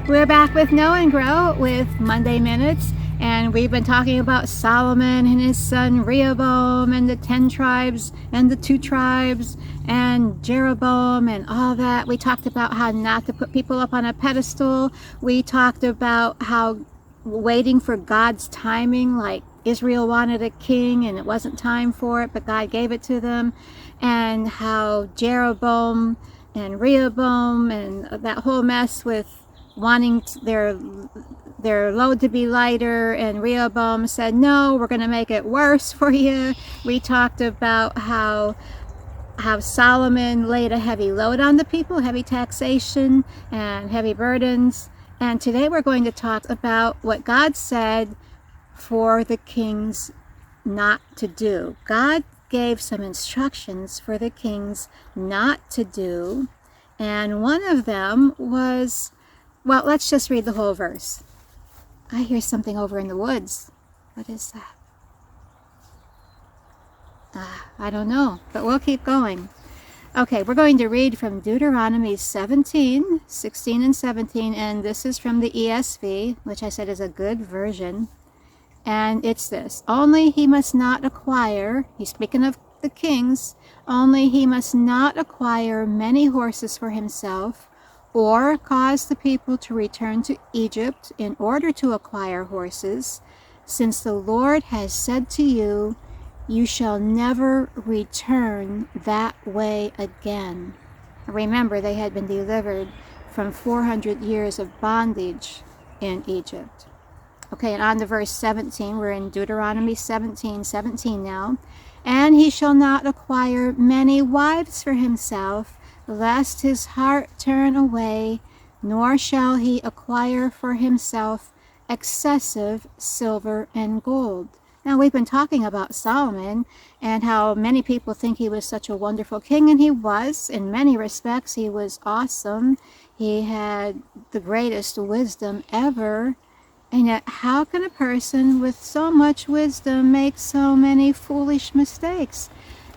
We're back with Know and Grow with Monday Minutes, and we've been talking about Solomon and his son Rehoboam and the 10 tribes and the 2 tribes and Jeroboam and all that. We talked about how not to put people up on a pedestal. We talked about how waiting for God's timing, like Israel wanted a king and it wasn't time for it, but God gave it to them, and how Jeroboam and Rehoboam and that whole mess with wanting their load to be lighter, and Rehoboam said, no, we're going to make it worse for you. We talked about how Solomon laid a heavy load on the people, heavy taxation and heavy burdens. And today we're going to talk about what God said for the kings not to do. God gave some instructions for the kings not to do, and one of them was, well, let's just read the whole verse. I hear something over in the woods. What is that? I don't know, but we'll keep going. Okay, we're going to read from Deuteronomy 17, 16 and 17, and this is from the ESV, which I said is a good version. And it's this: only he must not acquire, he's speaking of the kings, only he must not acquire many horses for himself, or cause the people to return to Egypt in order to acquire horses, since the Lord has said to you, you shall never return that way again. Remember, they had been delivered from 400 years of bondage in Egypt. Okay, and on to verse 17, we're in Deuteronomy 17:17 now. And he shall not acquire many wives for himself, lest his heart turn away, nor shall he acquire for himself excessive silver and gold. Now, we've been talking about Solomon and how many people think he was such a wonderful king, and he was. In many respects, he was awesome. He had the greatest wisdom ever. And yet, how can a person with so much wisdom make so many foolish mistakes?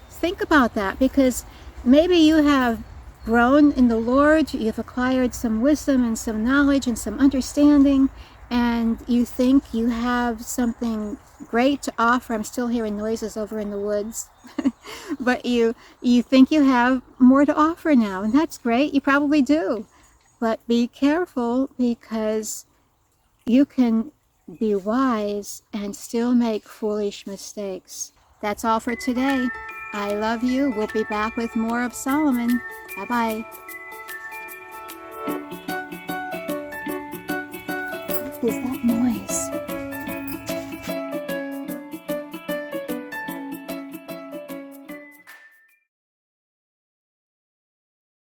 Think about that, because maybe you have grown in the Lord, you've acquired some wisdom and some knowledge and some understanding, and you think you have something great to offer. I'm still hearing noises over in the woods. But you think you have more to offer now, and that's great. You probably do. But be careful, because you can be wise and still make foolish mistakes. That's all for today. I love you. We'll be back with more of Solomon. Bye-bye. What is that noise?